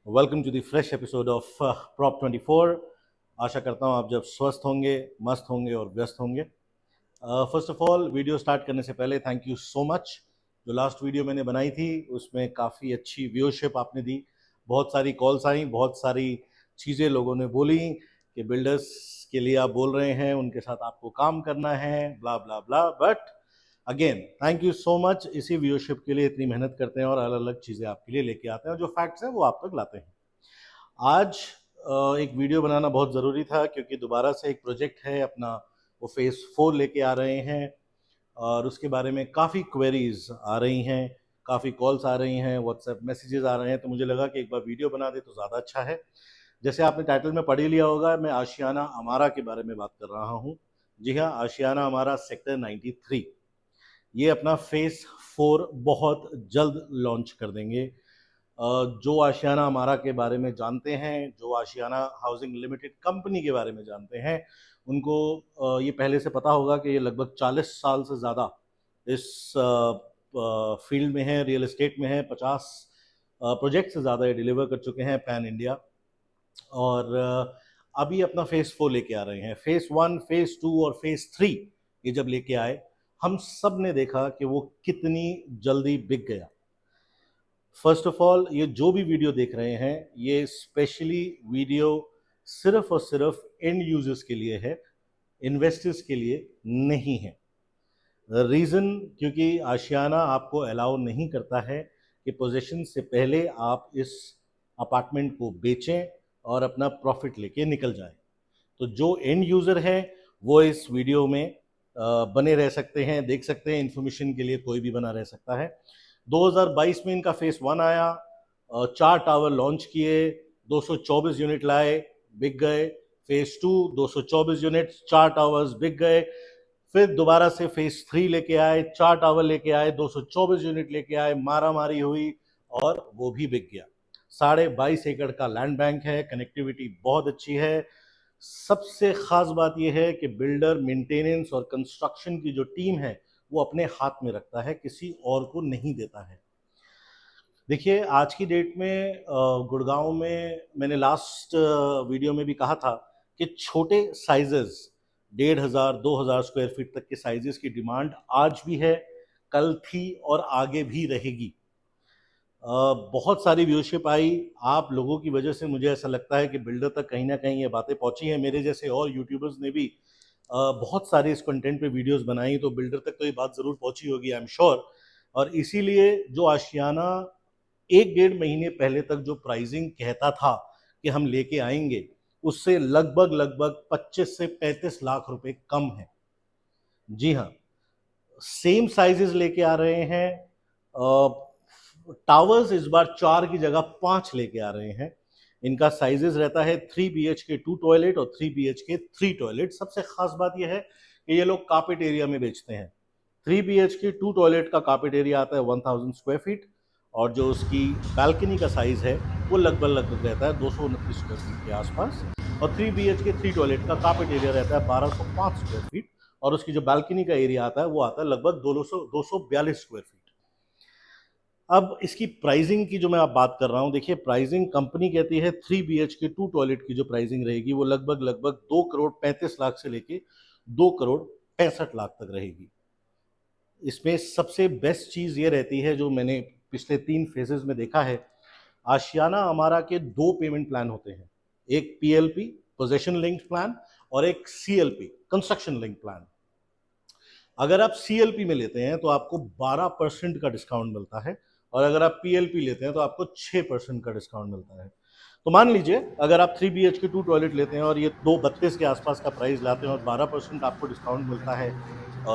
Welcome to the fresh episode of prop 24। आशा करता हूँ आप जब स्वस्थ होंगे, मस्त होंगे और व्यस्त होंगे। First of all, video start करने से पहले थैंक यू सो मच। जो लास्ट वीडियो मैंने बनाई थी उसमें काफ़ी अच्छी व्यूअरशिप आपने दी, बहुत सारी कॉल्स आई, बहुत सारी चीज़ें लोगों ने बोली कि बिल्डर्स के लिए आप बोल रहे हैं, उनके साथ आपको काम करना है, blah blah blah. But again thank you so much. इसी व्यूअरशिप के लिए इतनी मेहनत करते हैं और अलग अलग चीज़ें आपके लिए लेके आते हैं और जो फैक्ट्स हैं वो आप तक लाते हैं। आज एक वीडियो बनाना बहुत ज़रूरी था क्योंकि दोबारा से एक प्रोजेक्ट है अपना, वो फेज़ 4 लेके आ रहे हैं और उसके बारे में काफ़ी क्वेरीज आ रही हैं, काफ़ी कॉल्स आ रही हैं, व्हाट्सएप मैसेजेस आ रहे हैं। तो मुझे लगा कि एक बार वीडियो बना दे तो ज़्यादा अच्छा है। जैसे आपने टाइटल में पढ़ ही लिया होगा, मैं आशियाना अमारा के बारे में बात कर रहा हूँ। जी हाँ, आशियाना अमारा सेक्टर 93 ये अपना फेज़ 4 बहुत जल्द लॉन्च कर देंगे। जो आशियाना अमारा के बारे में जानते हैं, जो आशियाना हाउसिंग लिमिटेड कंपनी के बारे में जानते हैं, उनको ये पहले से पता होगा कि ये लगभग 40 साल से ज़्यादा इस फील्ड में है, रियल एस्टेट में है। 50 प्रोजेक्ट से ज़्यादा ये डिलीवर कर चुके हैं पैन इंडिया। और अभी अपना फेज़ 4 लेके आ रहे हैं। फेज़ 1, फेज़ 2 और फेज़ 3 ये जब लेके आए, हम सब ने देखा कि वो कितनी जल्दी बिक गया। फर्स्ट ऑफ ऑल, ये जो भी वीडियो देख रहे हैं, ये स्पेशली वीडियो सिर्फ और सिर्फ एंड यूजर्स के लिए है, इन्वेस्टर्स के लिए नहीं है। रीज़न, क्योंकि आशियाना आपको अलाउ नहीं करता है कि पोजीशन से पहले आप इस अपार्टमेंट को बेचें और अपना प्रॉफिट लेके निकल जाएं। तो जो एंड यूज़र है वो इस वीडियो में बने रह सकते हैं, देख सकते हैं। इन्फॉर्मेशन के लिए कोई भी बना रह सकता है। 2022 में इनका फेज़ 1 आया, 4 टावर लॉन्च किए, 224 यूनिट लाए, बिक गए। फेज़ 2 224 यूनिट, 4 टावर्स, बिक गए। फिर दोबारा से फेज़ 3 लेके आए, 4 टावर लेके आए, 224 यूनिट लेके आए, मारा मारी हुई और वो भी बिक गया। 22.5 एकड़ का लैंड बैंक है, कनेक्टिविटी बहुत अच्छी है। सबसे खास बात यह है कि बिल्डर मेंटेनेंस और कंस्ट्रक्शन की जो टीम है वो अपने हाथ में रखता है, किसी और को नहीं देता है। देखिए, आज की डेट में गुड़गांव में मैंने लास्ट वीडियो में भी कहा था कि छोटे साइजेस 1,500 2,000 स्क्वायर फीट तक के साइजेस की डिमांड आज भी है, कल थी और आगे भी रहेगी। बहुत सारी व्यूअरशिप आई आप लोगों की वजह से। मुझे ऐसा लगता है कि बिल्डर तक कहीं ना कहीं ये बातें पहुंची हैं। मेरे जैसे और यूट्यूबर्स ने भी बहुत सारे इस कंटेंट पे वीडियोस बनाई, तो बिल्डर तक तो ये बात ज़रूर पहुंची होगी, आई एम श्योर। और इसीलिए जो आशियाना 1 डेढ़ महीने पहले तक जो प्राइसिंग कहता था कि हम लेके आएंगे, उससे लगभग लगभग 25 से 35 लाख रुपए कम है। जी हाँ, सेम साइजेस लेके आ रहे हैं। टावर्स इस बार 4 की जगह 5 लेके आ रहे हैं। इनका साइजेस रहता है 3 BHK 2 टॉयलेट और 3 BHK 3 टॉयलेट। सबसे खास बात यह है कि ये लोग कार्पेट एरिया में बेचते हैं। 3 BHK 2 टॉयलेट का कार्पेट एरिया आता है 1000 स्क्वायर फीट और जो उसकी बालकनी का साइज है वो लगभग लगभग रहता है 229 स्क्वायर फीट के आसपास। और 3 BHK 3 टॉयलेट का कार्पेट एरिया रहता है 1205 स्क्वायर फीट और उसकी जो बालकनी का एरिया आता है वो आता है लगभग 242 स्क्वायर फीट। अब इसकी प्राइसिंग की जो मैं आप बात कर रहा हूं, देखिए प्राइसिंग कंपनी कहती है 3 BHK 2 टॉयलेट की जो प्राइसिंग रहेगी वो लगभग लगभग 2 करोड़ 35 लाख से लेके 2 करोड़ 65 लाख तक रहेगी। इसमें सबसे बेस्ट चीज़ ये रहती है, जो मैंने पिछले 3 फेजेस में देखा है, आशियाना अमारा के 2 पेमेंट प्लान होते हैं। एक PLP पोजेशन लिंक प्लान और एक CLP कंस्ट्रक्शन लिंक प्लान। अगर आप CLP में लेते हैं तो आपको 12% का डिस्काउंट मिलता है और अगर आप PLP लेते हैं तो आपको 6% का डिस्काउंट मिलता है। तो मान लीजिए अगर आप 3 BHK 2 टॉयलेट लेते हैं और ये 232 के आसपास का प्राइस लाते हैं और 12% आपको डिस्काउंट मिलता है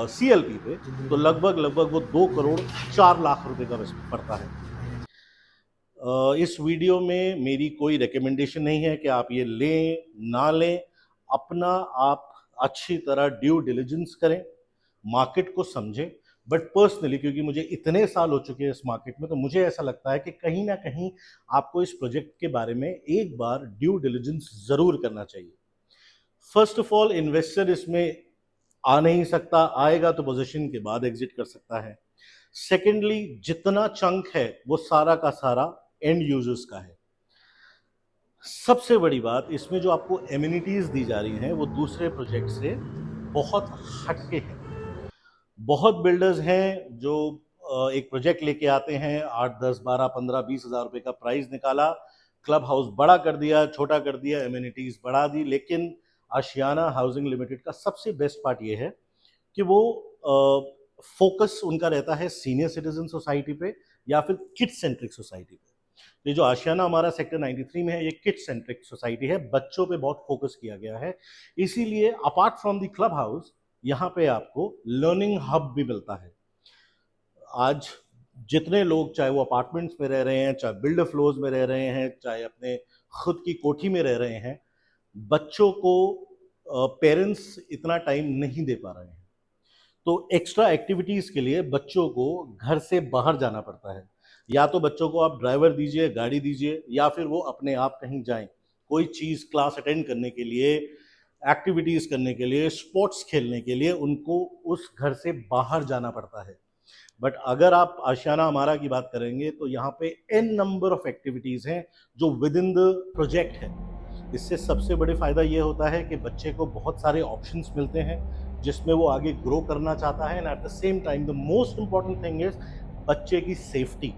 CLP पे, तो लगभग लगभग वो 2 करोड़ 4 लाख रुपए का पड़ता है। इस वीडियो में मेरी कोई रिकमेंडेशन नहीं है कि आप ये लें ना लें। अपना आप अच्छी तरह ड्यू डिलिजेंस करें, मार्केट को समझें। बट पर्सनली, क्योंकि मुझे इतने साल हो चुके हैं इस मार्केट में, तो मुझे ऐसा लगता है कि कहीं ना कहीं आपको इस प्रोजेक्ट के बारे में एक बार ड्यू डिलिजेंस जरूर करना चाहिए। फर्स्ट ऑफ ऑल, इन्वेस्टर इसमें आ नहीं सकता, आएगा तो पोजीशन के बाद एग्जिट कर सकता है। सेकेंडली, जितना चंक है वो सारा का सारा एंड यूजर्स का है। सबसे बड़ी बात इसमें जो आपको एमिनिटीज़ दी जा रही हैं वो दूसरे प्रोजेक्ट से बहुत हटके हैं। बहुत बिल्डर्स हैं जो एक प्रोजेक्ट लेके आते हैं, 8, 10, 12, 15, 20,000 रुपए का प्राइस निकाला, क्लब हाउस बड़ा कर दिया, छोटा कर दिया, एमिनिटीज़ बढ़ा दी। लेकिन आशियाना हाउसिंग लिमिटेड का सबसे बेस्ट पार्ट ये है कि वो फोकस उनका रहता है सीनियर सिटीजन सोसाइटी पे या फिर किड सेंट्रिक सोसाइटी पे। ये जो आशियाना हमारा सेक्टर 93 में है, ये किड सेंट्रिक सोसाइटी है, बच्चों पे बहुत फोकस किया गया है। इसीलिए apart from the club house यहाँ पे आपको लर्निंग हब भी मिलता है। आज जितने लोग, चाहे वो अपार्टमेंट्स में रह रहे हैं, चाहे बिल्डर फ्लोर्स में रह रहे हैं, चाहे अपने खुद की कोठी में रह रहे हैं, बच्चों को पेरेंट्स इतना टाइम नहीं दे पा रहे हैं। तो एक्स्ट्रा एक्टिविटीज़ के लिए बच्चों को घर से बाहर जाना पड़ता है। या तो बच्चों को आप ड्राइवर दीजिए, गाड़ी दीजिए, या फिर वो अपने आप कहीं जाएँ। कोई चीज़ क्लास अटेंड करने के लिए, एक्टिविटीज़ करने के लिए, स्पोर्ट्स खेलने के लिए उनको उस घर से बाहर जाना पड़ता है। बट अगर आप आशियाना हमारा की बात करेंगे तो यहाँ पे एन नंबर ऑफ एक्टिविटीज़ हैं जो विद इन द प्रोजेक्ट है। इससे सबसे बड़े फ़ायदा ये होता है कि बच्चे को बहुत सारे ऑप्शंस मिलते हैं जिसमें वो आगे ग्रो करना चाहता है, and at the same time the most important thing is बच्चे की सेफ्टी।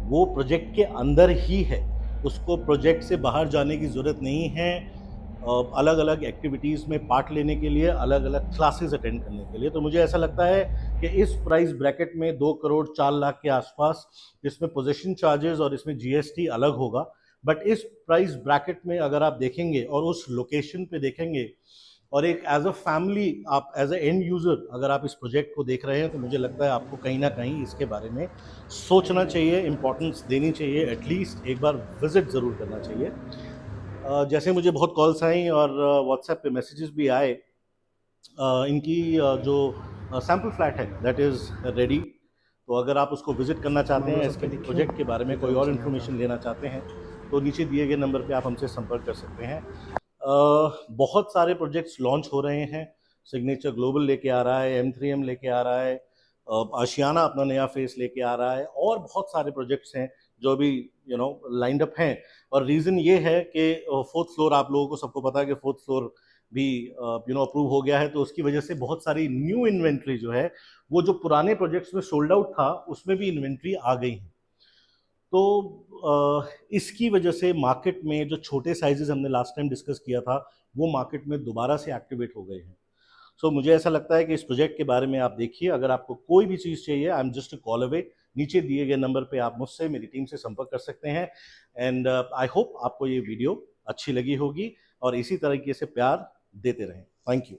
वो प्रोजेक्ट के अंदर ही है, उसको प्रोजेक्ट से बाहर जाने की ज़रूरत नहीं है अलग अलग एक्टिविटीज़ में पार्ट लेने के लिए, अलग अलग क्लासेस अटेंड करने के लिए। तो मुझे ऐसा लगता है कि इस प्राइस ब्रैकेट में 2 करोड़ 4 लाख के आसपास, इसमें पोजीशन चार्जेस और इसमें जीएसटी अलग होगा, बट इस प्राइस ब्रैकेट में अगर आप देखेंगे और उस लोकेशन पे देखेंगे और एक एज अ फैमिली, आप एज अ एंड यूज़र अगर आप इस प्रोजेक्ट को देख रहे हैं, तो मुझे लगता है आपको कहीं ना कहीं इसके बारे में सोचना चाहिए, इंपॉर्टेंस देनी चाहिए, एटलीस्ट एक बार विजिट ज़रूर करना चाहिए। जैसे मुझे बहुत कॉल्स आई और व्हाट्सएप पे मैसेजेस भी आए, इनकी जो सैम्पल फ्लैट है दैट इज़ रेडी। तो अगर आप उसको विज़िट करना चाहते हैं, इसके प्रोजेक्ट के बारे में कोई और इन्फॉर्मेशन लेना चाहते हैं, तो नीचे दिए गए नंबर पे आप हमसे संपर्क कर सकते हैं। बहुत सारे प्रोजेक्ट्स लॉन्च हो रहे हैं। सिग्नेचर ग्लोबल लेके आ रहा है, M3M लेके आ रहा है, आशियाना अपना नया फेस लेके आ रहा है, और बहुत सारे प्रोजेक्ट्स हैं जो अभी लाइंड अप हैं। और रीज़न ये है कि फोर्थ फ्लोर, आप लोगों को सबको पता है कि फोर्थ फ्लोर भी अप्रूव हो गया है, तो उसकी वजह से बहुत सारी न्यू इन्वेंट्री जो है, वो जो पुराने प्रोजेक्ट्स में सोल्ड आउट था उसमें भी इन्वेंट्री आ गई है। तो इसकी वजह से मार्केट में जो छोटे साइजेस हमने लास्ट टाइम डिस्कस किया था, वो मार्केट में दोबारा से एक्टिवेट हो गए हैं। सो मुझे ऐसा लगता है कि इस प्रोजेक्ट के बारे में आप देखिए। अगर आपको कोई भी चीज़ चाहिए, I am just a call away. नीचे दिए गए नंबर पे आप मुझसे, मेरी टीम से संपर्क कर सकते हैं। एंड आई होप आपको ये वीडियो अच्छी लगी होगी और इसी तरीके से प्यार देते रहें। Thank you.